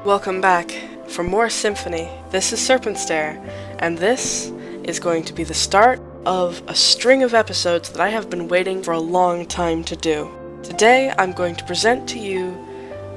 Welcome back for more Symphony. This is Serpentstare, and this is going to be the start of a string of episodes that I have been waiting for a long time to do. Today I'm going to present to you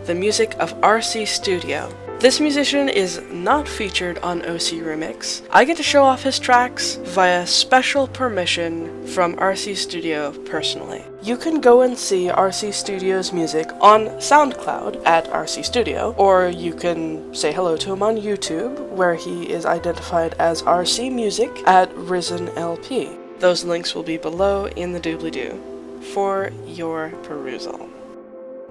the music of RCstudio. This musician is not featured on OC Remix. I get to show off his tracks via special permission from RCstudio personally. You can go and see RCstudio's music on SoundCloud at RCstudio, or you can say hello to him on YouTube, where he is identified as RC Music at RisenLP. Those links will be below in the doobly-doo for your perusal.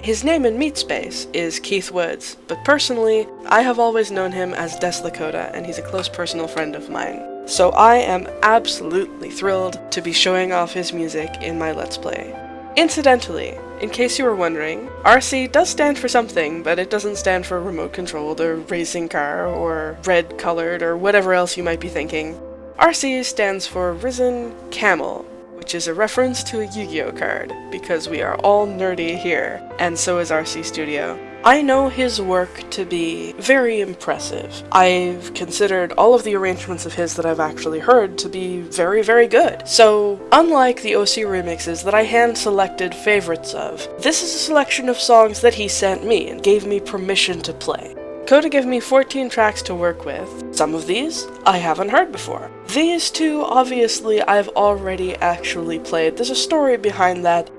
His name in Meatspace is Keith Woods, but personally, I have always known him as Des Lakota, and he's a close personal friend of mine. So I am absolutely thrilled to be showing off his music in my Let's Play. Incidentally, in case you were wondering, RC does stand for something, but it doesn't stand for remote-controlled or racing car or red-colored or whatever else you might be thinking. RC stands for Risen Camel, which is a reference to a Yu-Gi-Oh card, because we are all nerdy here, and so is RCstudio. I know his work to be very impressive. I've considered all of the arrangements of his that I've actually heard to be very, very good. So, unlike the OC remixes that I hand-selected favorites of, this is a selection of songs that he sent me and gave me permission to play. Coda gave me 14 tracks to work with. Some of these I haven't heard before. These two, obviously, I've already actually played. There's a story behind that.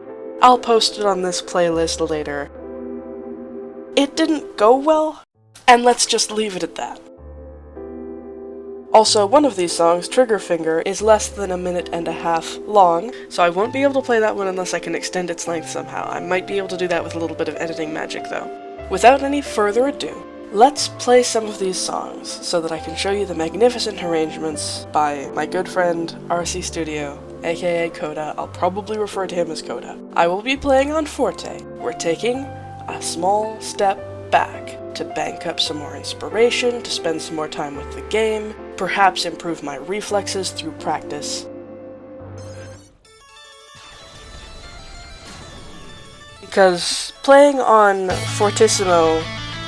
I'll post it on this playlist later. It didn't go well, and let's just leave it at that. Also, one of these songs, Trigger Finger, is less than a minute and a half long, so I won't be able to play that one unless I can extend its length somehow. I might be able to do that with a little bit of editing magic, though. Without any further ado, let's play some of these songs so that I can show you the magnificent arrangements by my good friend RCstudio, aka Coda. I'll probably refer to him as Coda. I will be playing on Forte. We're taking a small step back to bank up some more inspiration, to spend some more time with the game, perhaps improve my reflexes through practice. Because playing on Fortissimo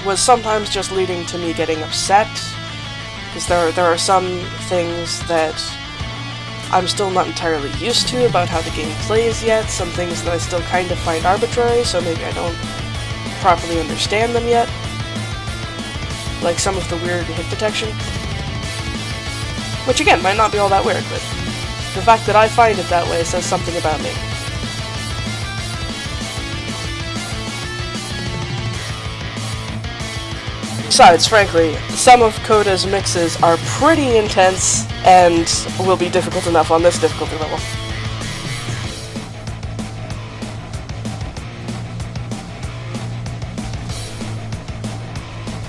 was sometimes just leading to me getting upset, because there are some things that I'm still not entirely used to about how the game plays yet, some things that I still kind of find arbitrary, so maybe I don't properly understand them yet, like some of the weird hit detection, which again might not be all that weird, but the fact that I find it that way says something about me. Besides, frankly, some of Coda's mixes are pretty intense and will be difficult enough on this difficulty level.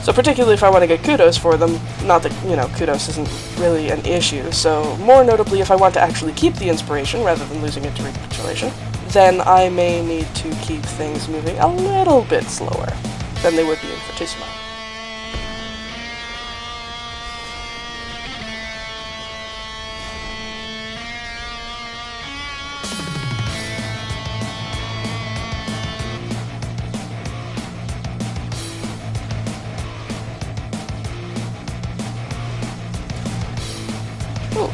So particularly if I want to get kudos for them, not that, kudos isn't really an issue, so more notably if I want to actually keep the inspiration rather than losing it to recapitulation, then I may need to keep things moving a little bit slower than they would be in Fortissimo. Ooh.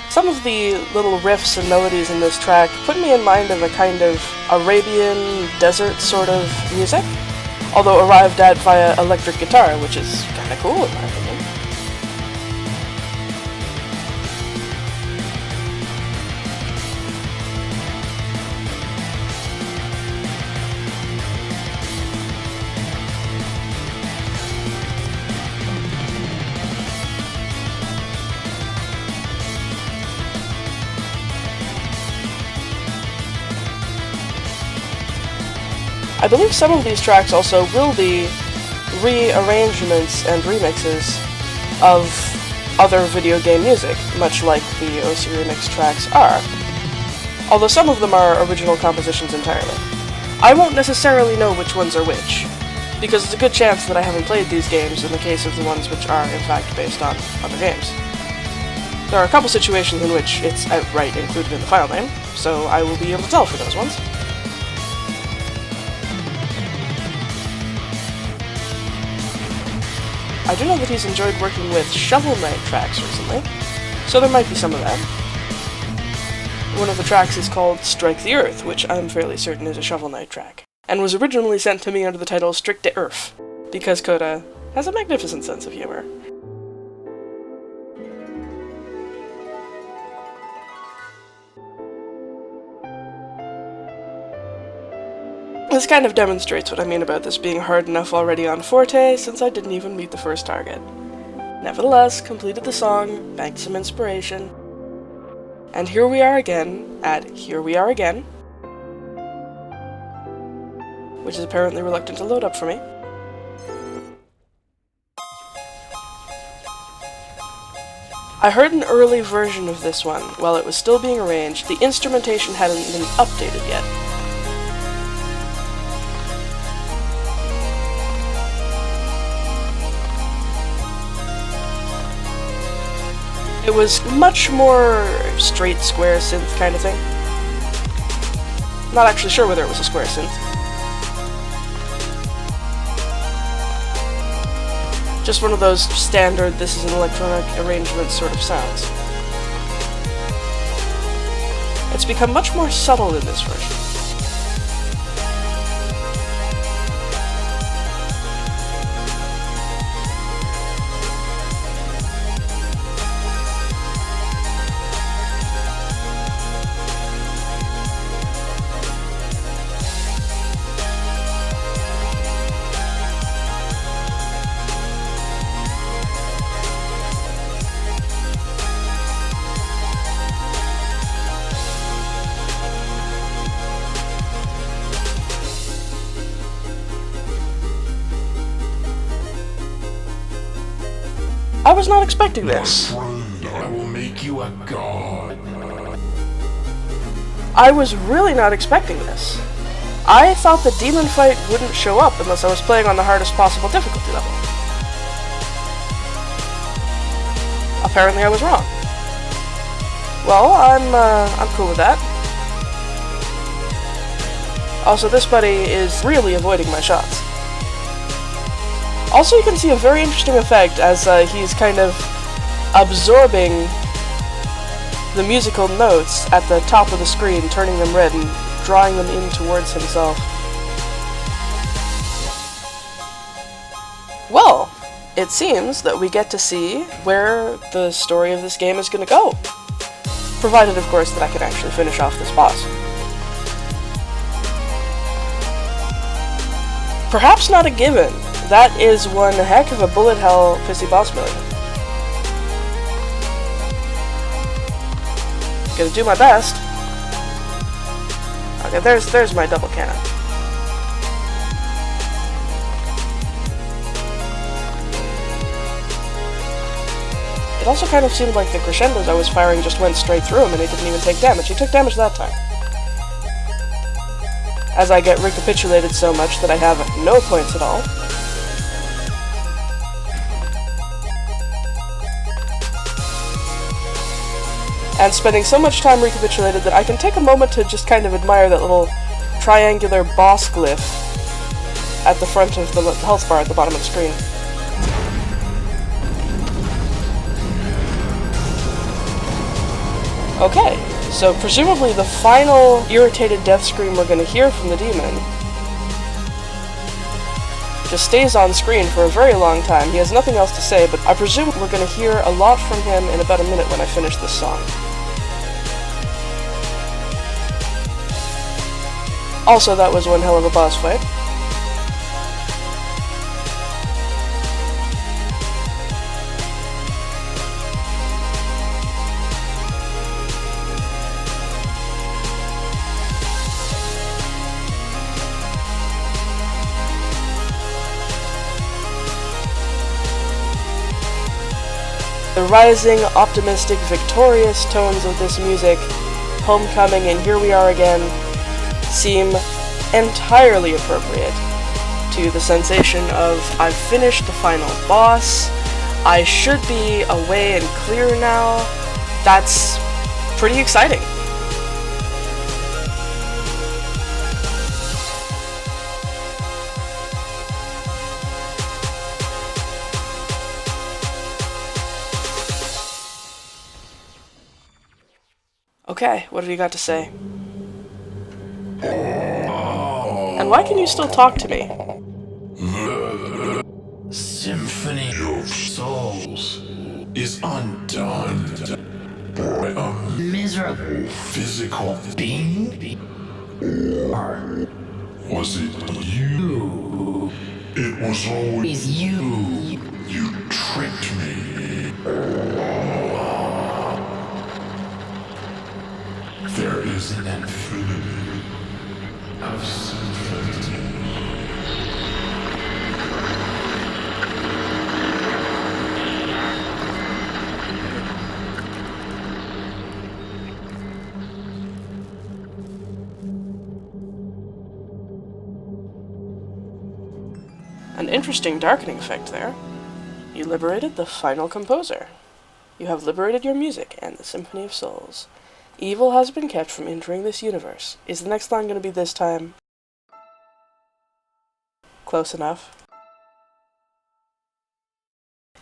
Some of the little riffs and melodies in this track put me in mind of a kind of Arabian desert sort of music, although arrived at via electric guitar, which is kinda cool in my opinion. I believe some of these tracks also will be rearrangements and remixes of other video game music, much like the OC Remix tracks are, although some of them are original compositions entirely. I won't necessarily know which ones are which, because it's a good chance that I haven't played these games in the case of the ones which are, in fact, based on other games. There are a couple situations in which it's outright included in the file name, so I will be able to tell for those ones. I do know that he's enjoyed working with Shovel Knight tracks recently, so there might be some of that. One of the tracks is called Strike the Earth, which I'm fairly certain is a Shovel Knight track, and was originally sent to me under the title Strike the Earth, because Coda has a magnificent sense of humor. This kind of demonstrates what I mean about this being hard enough already on Forte, since I didn't even meet the first target. Nevertheless, completed the song, banked some inspiration, and here we are again at Here We Are Again, which is apparently reluctant to load up for me. I heard an early version of this one while it was still being arranged. The instrumentation hadn't been updated yet. It was much more straight square synth kind of thing. Not actually sure whether it was a square synth. Just one of those standard, this is an electronic arrangement sort of sounds. It's become much more subtle in this version. I was not expecting this. I will make you a god. I was really not expecting this. I thought the demon fight wouldn't show up unless I was playing on the hardest possible difficulty level. Apparently I was wrong. Well, I'm cool with that. Also, this buddy is really avoiding my shots. Also, you can see a very interesting effect as he's kind of absorbing the musical notes at the top of the screen, turning them red and drawing them in towards himself. Well, it seems that we get to see where the story of this game is going to go. Provided, of course, that I can actually finish off this boss. Perhaps not a given. That is one heck of a bullet hell pissy boss mode. Gonna do my best. Okay, there's my double cannon. It also kind of seemed like the crescendos I was firing just went straight through him and he didn't even take damage. He took damage that time. As I get recapitulated so much that I have no points at all. And spending so much time recapitulated that I can take a moment to just kind of admire that little triangular boss glyph at the front of the health bar at the bottom of the screen. Okay, so presumably the final irritated death scream we're going to hear from the demon just stays on screen for a very long time. He has nothing else to say, but I presume we're going to hear a lot from him in about a minute when I finish this song. Also, that was one hell of a boss fight. The rising, optimistic, victorious tones of this music, Homecoming and Here We Are Again, seem entirely appropriate to the sensation of I've finished the final boss, I should be away and clear now. That's pretty exciting. Okay, what have you got to say? And why can you still talk to me? Symphony of Souls is undone by a miserable physical being? Or was it you? It was always you. You tricked me. There is an infinity of symphony. An interesting darkening effect there. You liberated the final composer. You have liberated your music and the Symphony of Souls. Evil has been kept from entering this universe. Is the next line going to be this time? Close enough.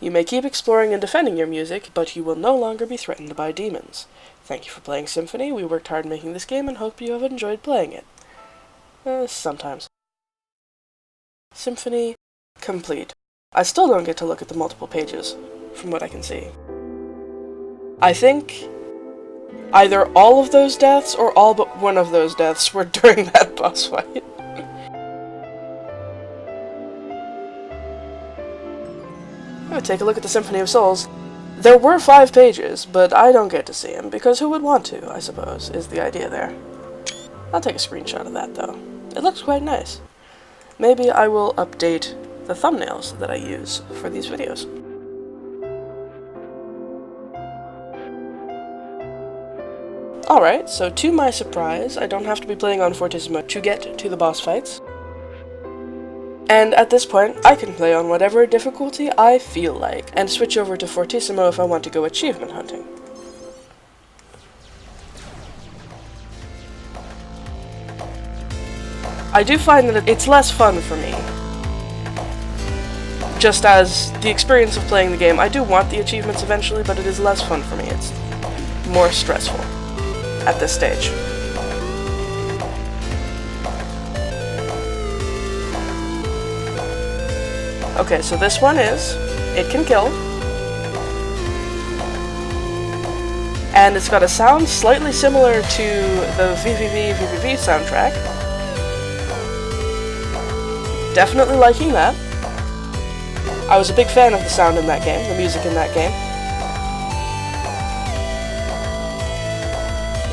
You may keep exploring and defending your music, but you will no longer be threatened by demons. Thank you for playing Symphony. We worked hard making this game and hope you have enjoyed playing it. Sometimes. Symphony complete. I still don't get to look at the multiple pages, from what I can see. I think either all of those deaths or all but one of those deaths were during that boss fight. Take a look at the Symphony of Souls. There were 5 pages, but I don't get to see them, because who would want to, I suppose, is the idea there. I'll take a screenshot of that, though. It looks quite nice. Maybe I will update the thumbnails that I use for these videos. Alright, so to my surprise, I don't have to be playing on Fortissimo to get to the boss fights. And at this point, I can play on whatever difficulty I feel like, and switch over to Fortissimo if I want to go achievement hunting. I do find that it's less fun for me. Just as the experience of playing the game, I do want the achievements eventually, but it is less fun for me. It's more stressful at this stage. Okay, so this one is, it can kill, and it's got a sound slightly similar to the VVV soundtrack. Definitely liking that. I was a big fan of the sound in that game, the music in that game.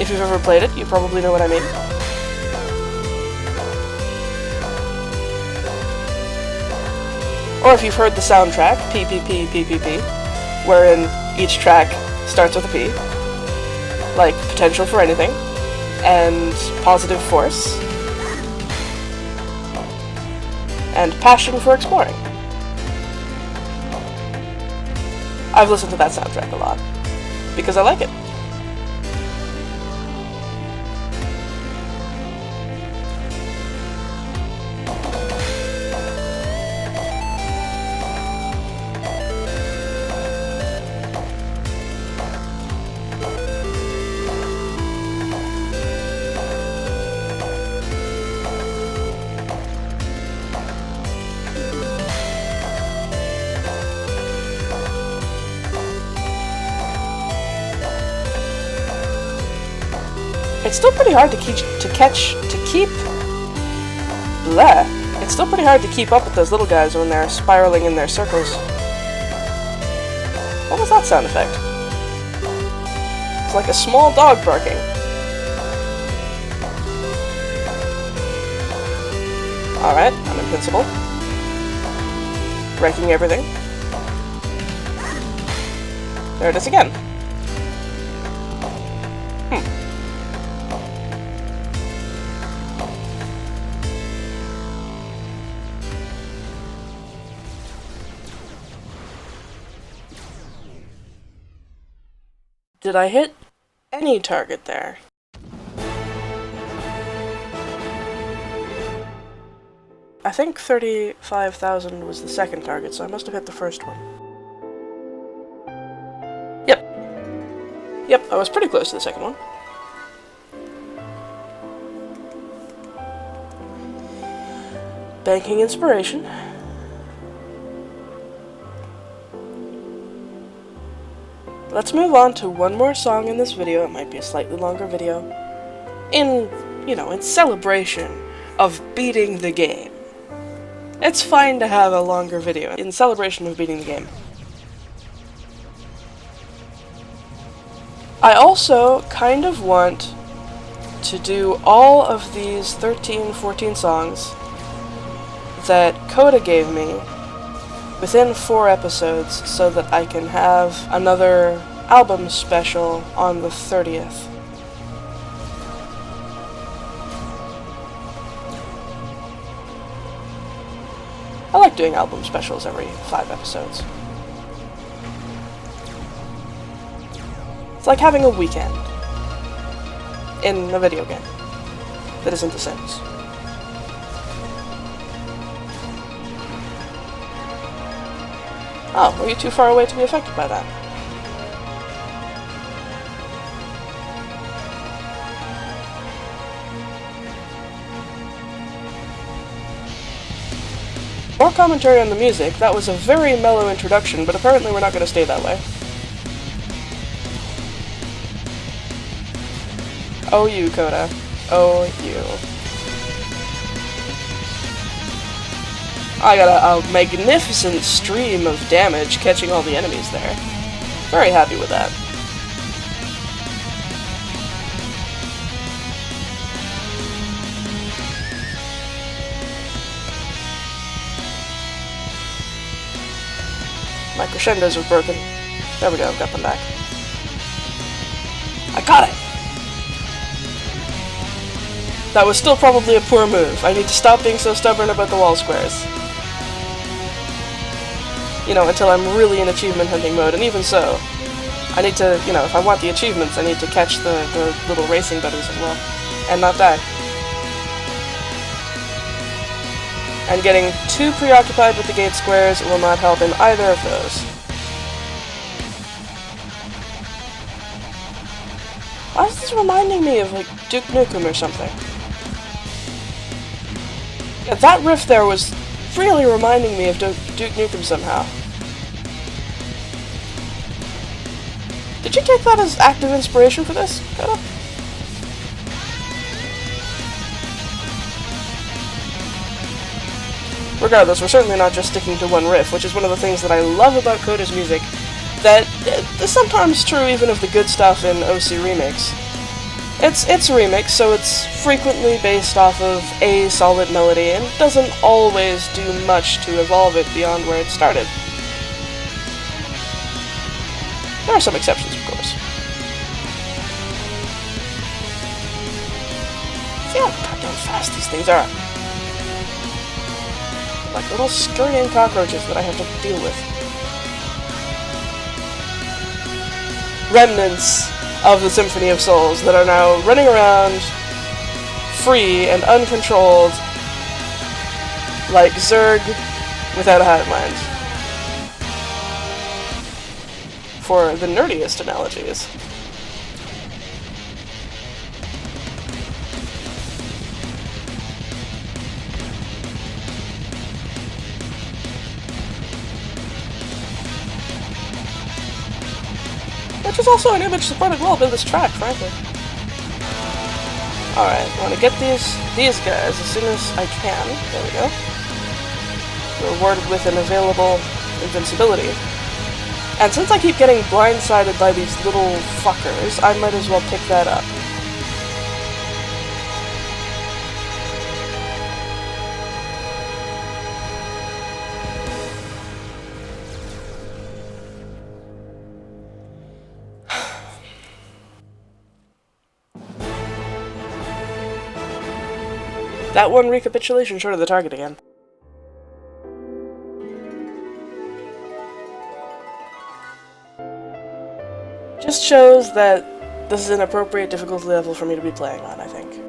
If you've ever played it, you probably know what I mean. Or if you've heard the soundtrack, PPP, wherein each track starts with a P, like Potential for Anything, and Positive Force, and Passion for Exploring. I've listened to that soundtrack a lot, because I like it. It's still pretty hard to keep It's still pretty hard to keep up with those little guys when they're spiraling in their circles. What was that sound effect? It's like a small dog barking. Alright, I'm invincible. Wrecking everything. There it is again. Did I hit any target there? I think 35,000 was the second target, so I must have hit the first one. Yep, I was pretty close to the second one. Banking inspiration. Let's move on to one more song in this video. It might be a slightly longer video. In celebration of beating the game. It's fine to have a longer video in celebration of beating the game. I also kind of want to do all of these 13, 14 songs that Coda gave me within 4 episodes so that I can have another album special on the 30th. I like doing album specials every 5 episodes. It's like having a weekend in a video game that isn't The Sims. Oh, were you too far away to be affected by that? More commentary on the music. That was a very mellow introduction, but apparently we're not going to stay that way. Oh, you, Coda. Oh, you. I got a magnificent stream of damage catching all the enemies there. Very happy with that. My crescendos are broken. There we go, got them back. I got it! That was still probably a poor move. I need to stop being so stubborn about the wall squares. Until I'm really in achievement hunting mode, and even so, I need to, if I want the achievements, I need to catch the little racing buddies as well, and not die. And getting too preoccupied with the gate squares will not help in either of those. Why is this reminding me of, Duke Nukem or something? Yeah, that riff there was really reminding me of Duke Nukem somehow. Did you take that as active inspiration for this, Coda? Regardless, we're certainly not just sticking to one riff, which is one of the things that I love about Coda's music, that is sometimes true even of the good stuff in OC Remix. It's a remix, so it's frequently based off of a solid melody, and doesn't always do much to evolve it beyond where it started. There are some exceptions, of course. See how goddamn fast these things are. Like little scurrying cockroaches that I have to deal with. Remnants of the Symphony of Souls that are now running around free and uncontrolled like Zerg without a hive mind. For the nerdiest analogies. Which is also an image-supported world in this track, frankly. Alright, I want to get these guys as soon as I can. There we go. Rewarded with an available invincibility. And since I keep getting blindsided by these little fuckers, I might as well pick that up. That one recapitulation short of the target again. Just shows that this is an appropriate difficulty level for me to be playing on, I think.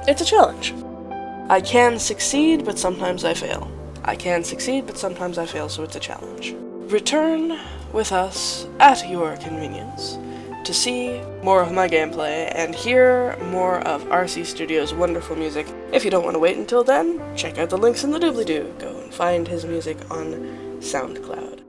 It's a challenge. I can succeed, but sometimes I fail. I can succeed, but sometimes I fail, so it's a challenge. Return with us at your convenience to see more of my gameplay and hear more of RCstudio's wonderful music. If you don't want to wait until then, check out the links in the doobly-doo. Go and find his music on SoundCloud.